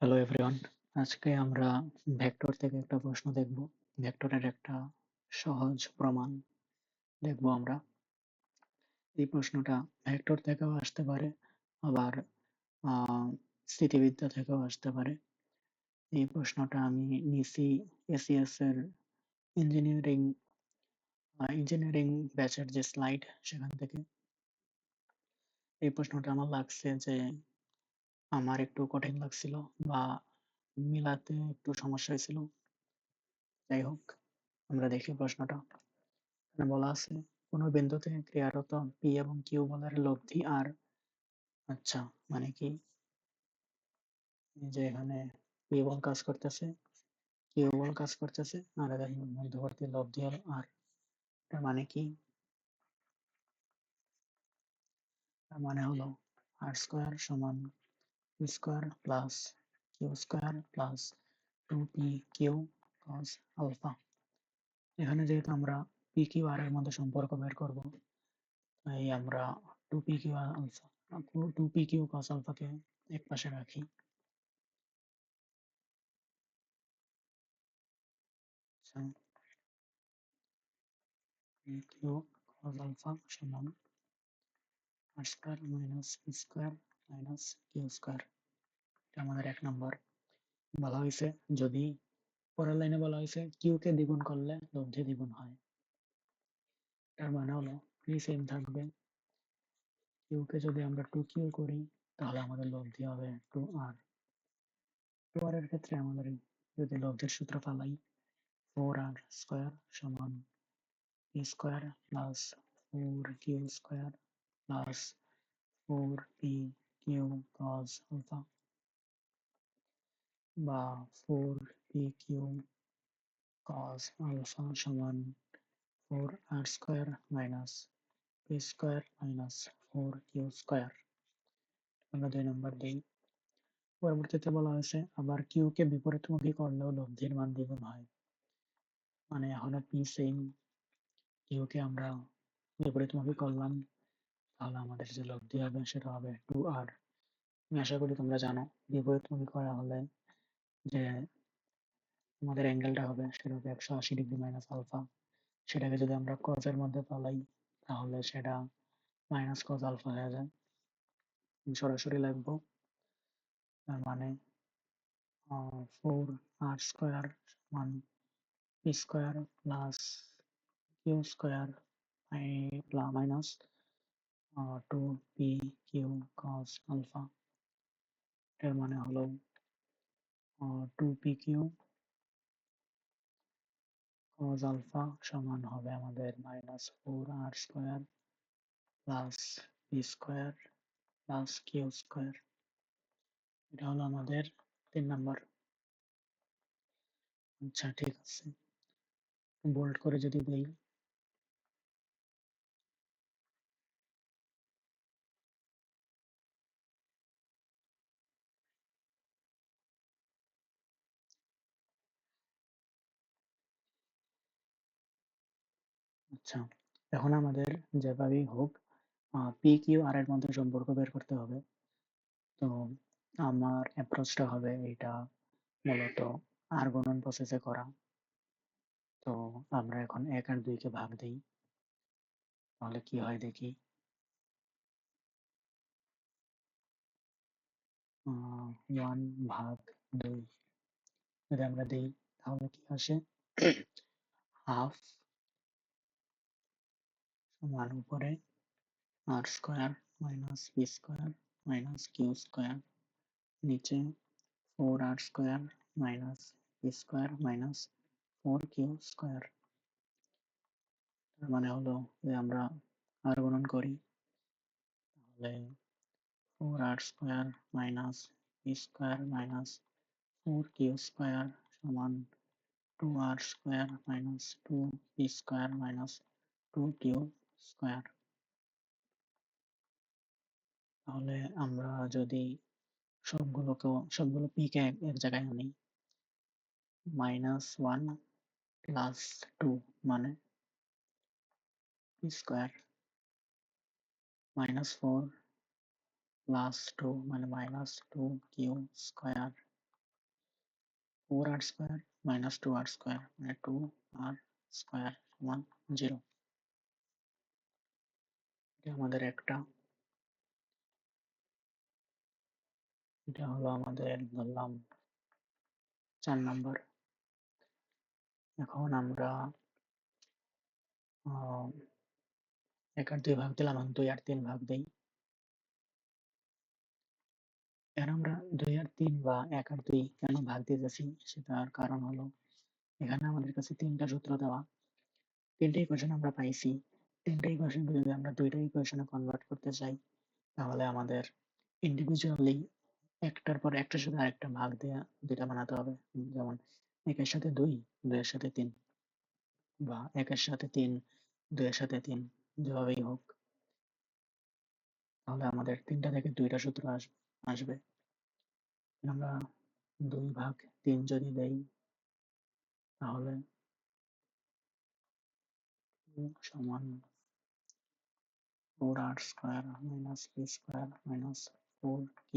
Hello everyone, আজকে আমরা vector থেকে একটা প্রশ্ন দেখব। ভেক্টরের একটা সহজ প্রমাণ দেখব আমরা। এই প্রশ্নটা ভেক্টর থেকেও আসতে পারে, আবার স্থিতিবিদ্যা থেকেও আসতে পারে। এই প্রশ্নটা আমি নিছি এসিএস এর ইঞ্জিনিয়ারিং ইঞ্জিনিয়ারিং ব্যাচের যে স্লাইড সেখান থেকে। এই প্রশ্নটা আমার লাগছে যে আমার একটু কঠিন লাগছিল বা মিলাতে একটু সমস্যা হয়েছিল। যাই হোক, আমরা দেখি প্রশ্নটা। এখানে বলা আছে কোনো বিন্দুতে ক্রিয়ারত পি এবং কিউ বলের লব্ধি আর। আচ্ছা, মানে কি? এই যে এখানে পি বল কাজ করতেছে, কিউ বল কাজ করতেছে, আর এদের মধ্যবর্তী লব্ধি হলো আর। তার মানে কি? তার মানে হলো আর স্কোয়ার সমান p square plus q square plus 2p q cos alpha. এখানে যেহেতু আমরা পি কিউ আর এর মধ্যে সম্পর্ক বের করব, তাই আমরা 2p q alpha 2p q cos আলফাকে এক পাশে রাখি। আচ্ছা, পি কিউ কস আলফা সমান আর square minus p square minus q square. এটা আমাদের 1 নম্বর। বলা হয়েছে যদি পরের লাইনে বলা হয়েছে কিউ কে দ্বিগুণ করলে লব্ধি দ্বিগুণ হয়। তার মানে হলো পি সেম থাকবে, কিউ কে যদি আমরা 2q করি তাহলে আমাদের লব্ধি হবে 2r। 2r এর ক্ষেত্রে আমাদের যদি লব্ধির সূত্র ফালাই 4r স্কোয়ার সমান p square plus 4q square plus 4p q cos alpha বা 4p কিউ cos আলফা সমান 4r square minus p square minus 4q square. আমরা 2 নম্বর দিই। পরবর্তীতে বলা হয়েছে আবার কিউ কে বিপরীতমুখী করলেও লব্ধির মান দ্বিগুণ হয়। মানে এখনো পি সেম, কিউ কে আমরা বিপরীতমুখী করলাম, তাহলে আমাদের যে লব্ধি হবে সেটা হবে 2r। আমি আশা করি তোমরা জানো বিপরীতমুখী করা হলে যে আমাদের অ্যাঙ্গেলটা হবে সেটা হবে 180 ডিগ্রি মাইনাস আলফা। সেটাকে যদি আমরা cos এর মধ্যে পালাই তাহলে সেটা মাইনাস cos আলফা হয়ে যায়। সরাসরি লিখবো, তার মানে 4r স্কোয়ার সমান p square plus q square minus 2p q cos alpha. এর মানে হলো 2p কিউ cos আলফা সমান হবে আমাদের minus 4r square plus p square plus q square. এটা হলো আমাদের 3 নম্বর। আচ্ছা, ঠিক আছে, বোল্ড করে যদি দেই, আচ্ছা এখন আমাদের যেভাবেই হোক পি কিউ আর এর মধ্যে সম্পর্ক বের করতে হবে। তো আমার অ্যাপ্রোচটা হবে এটা মূলত আর গুণন প্রসেসে করা। তো আমরা এখন 1 আর 2 কে ভাগ দিই, তাহলে কি হয় দেখি। 1 ভাগ 2 যদি আমরা দিই তাহলে কি আসে, হাফ সমান উপরে r square minus p square minus q square, নিচে 4r square minus p square minus 4q square. তার মানে হলো যে আমরা আর গুণন করি তাহলে 4r square minus p square minus 4q square সমান 2r square minus 2p square minus 2q square. তাহলে আমরা যদি সবগুলো p কে এক জায়গায় আনি, -1 প্লাস 2 মানে p স্কোয়ার, -4 প্লাস 2 মানে -2q square 4r² minus 2r² মানে 2r² সমান 0। এটা আমাদের একটা, এটা হলো আমাদের ধরলাম 4 নম্বর। এখন আমরা 1 আর 2 ভাগ দিলাম, এখন 2 আর 3 ভাগ দেই। এখন আমরা 2 আর 3 বা 1 আর 2 কেন ভাগ দিতেছি সেটার কারণ হলো এখানে আমাদের কাছে 3টা সূত্র দেওয়া, 3টা ইকুয়েশন আমরা পাইছি। 3টা ইকুয়েশনকে যদি আমরা 2টা ইকুয়েশনে কনভার্ট করতে চাই তাহলে আমাদের ইন্ডিভিজুয়ালি একটার পর একটার সাথে আরেকটা ভাগ দেওয়া 2টা বানাতে হবে। যেমন 1 এর সাথে 2, 2 এর সাথে 3, বা 1 এর সাথে 3, 2 এর সাথে 3, যেভাবেই হোক। তাহলে আমাদের 3টা থেকে 2টা সূত্র আসবে। আমরা 2 ভাগ 3 যদি দেই তাহলে সমান 4r² minus p² minus 4q²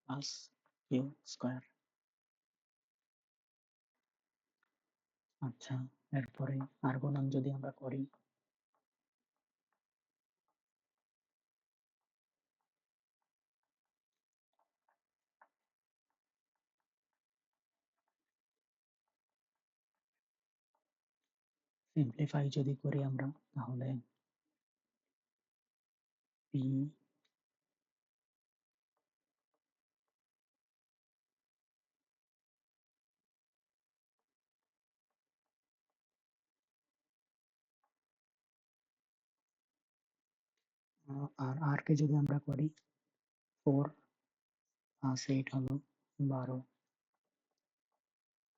plus q²। আচ্ছা, এরপরে আর গুণন যদি আমরা করি, সিম্পলিফাই যদি করি আমরা তাহলে p আর r কে যদি আমরা করি 4 plus 8 হলো 12,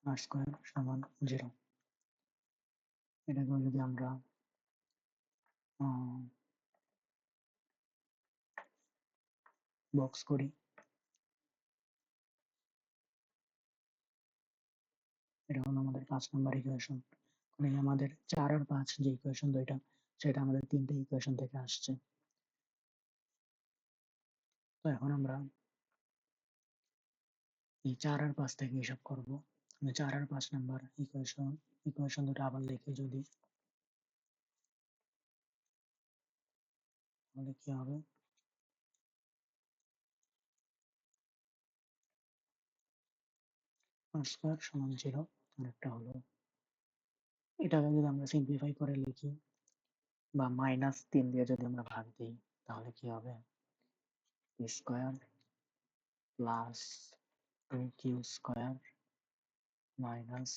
r² সমান 0। এটাকে যদি আমরা বক্স করি, এটা হলো আমাদের 5 নম্বর ইকুয়েশন। মানে আমাদের 4 আর 5 যে ইকুয়েশন দুইটা, সেটা আমাদের 3টে ইকুয়েশন থেকে আসছে। তো এখন আমরা এই 4 আর 5 থেকে হিসাব করব। 4 আর 5 নাম্বার ইকুয়েশন দুটো আবার লিখে যদি, তাহলে কি হবে, r² সমান 0। আর একটা হলো, এটাকে যদি আমরা সিম্পলিফাই করে লিখি বা -3 দিয়ে যদি আমরা ভাগ দিই তাহলে কি হবে, p² plus 2q² minus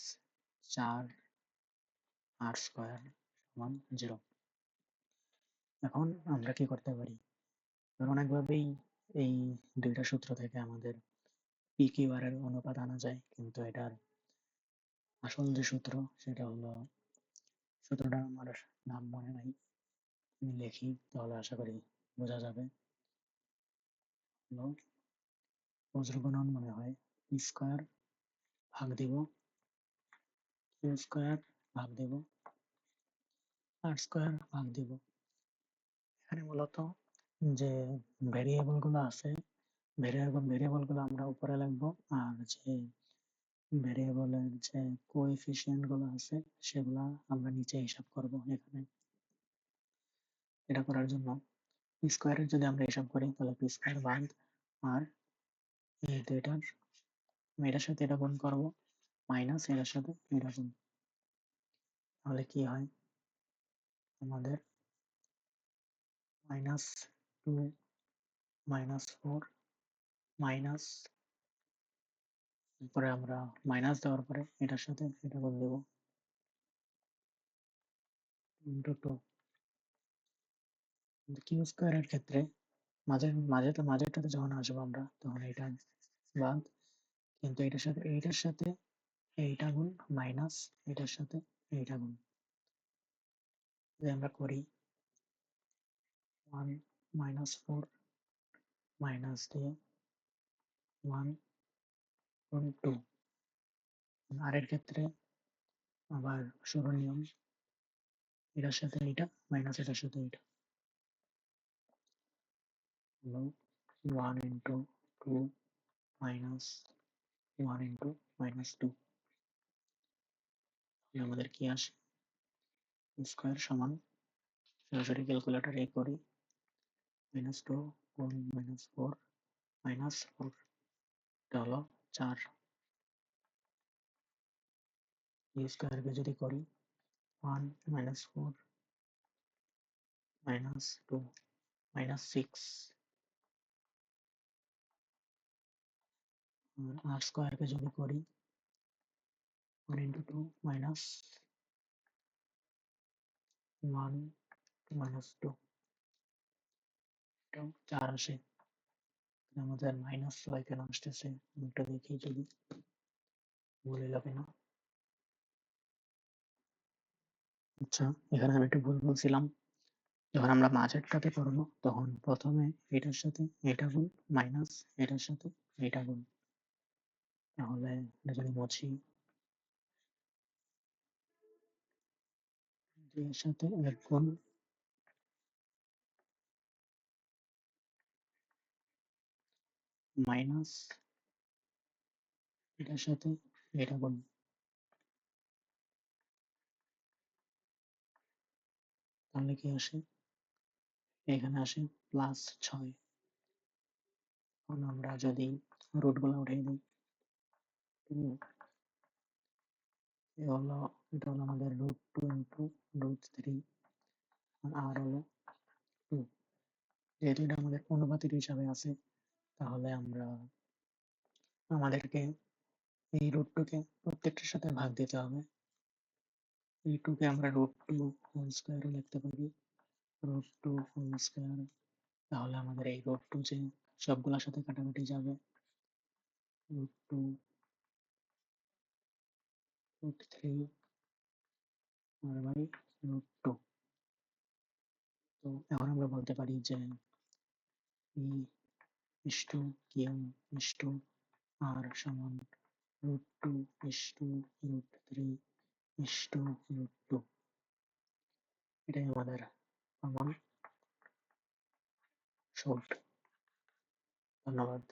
4r² সমান 0। এখন আমরা কি করতে পারি, অনেকভাবেই এই দুইটা সূত্র থেকে আমাদের pqr এর অনুপাত আনা যায়, কিন্তু এটার আসল যে সূত্র সেটা হলো, সূত্রটা আমার নাম মনে নাই, আমি লিখি তাহলে আশা করি বোঝা যাবে। হলো বজ্রগুণন মনে হয় p² ভাগ দিব q² ভাগ দিব r² ভাগ দিব। এখানে মূলত যে ভেরিয়েবল গুলো আছে, ভেরিয়েবল গুলো আমরা উপরে লিখবো, আর যে ভেরিয়েবলের যে কোএফিসিয়েন্ট গুলো আছে সেগুলা আমরা নিচে হিসাব করব। এখানে এটা করার জন্য p² এর যদি আমরা হিসাব করি তাহলে p² ভাগ, আর এই দুইটার এটার সাথে এটা গুণ করব, মাইনাস এটার সাথে এটা গুণ, তাহলে কি হয় আমাদের -2 -4 মাইনাস, পরে আমরা মাইনাস দেওয়ার পরে এটার সাথে এটা গুণ দেব, ইন্টু 2। q² এর ক্ষেত্রে মাঝেরটাতে যখন আসবো আমরা তখন এটা বাদ, কিন্তু এইটার সাথে এইটা গুণ, মাইনাস এটার সাথে এইটা গুণ, যদি আমরা করি 1 -4 মাইনাস দিয়ে 1 গুণ 2। আর এর ক্ষেত্রে আবার শুরু নিয়ম, এটার সাথে এইটা মাইনাস এটার সাথে এইটা, হলো 1 into 2 minus 1 into minus 2 আমাদের কি আসে স্কয়ার সমান সরাসরি ক্যালকুলেটরে করি -2 গুণ -4 -4 এটা হলো 4 স্কয়ারকে যদি করি 1 -4 -2 -6 আর স্কয়ারকে যদি করি 1 into 2 minus 1 minus 2 এটাও 4 আসে আমাদের -6 কেন আসতেছে এটা দেখি যদি ভুলে যাবে না আচ্ছা এখানে আমি একটু ভুল বলছিলাম যখন আমরা মাঝেরটাতে করব তখন প্রথমে এটার সাথে এটা গুণ মাইনাস এটার সাথে এটা গুণ তাহলে এটা যদি মুছি এর সাথে এক গুণ মাইনাস এটার সাথে এটা গুণ তাহলে কি আসে এখানে আসে +6 এখন আমরা যদি রুটগুলো উঠিয়ে দিই এটা হলো আমাদের √2 into √3 আর হলো 2 যেহেতু এটা আমাদের অনুপাতের হিসাবে আছে তাহলে আমাদেরকে এই √2 কে প্রত্যেকটার সাথে ভাগ দিতে হবে এই 2 কে আমরা √2 হোল স্কয়ারও লিখতে পারি √2 হোল স্কয়ার তাহলে আমাদের এই √2 যে সবগুলোর সাথে কাটাকাটি যাবে √2 √3 আর বাই √2 তো এখন আমরা বলতে পারি যে E Q R সমান √2 √3 √2 এটাই আমাদের প্রমাণ সূত্র ধন্যবাদ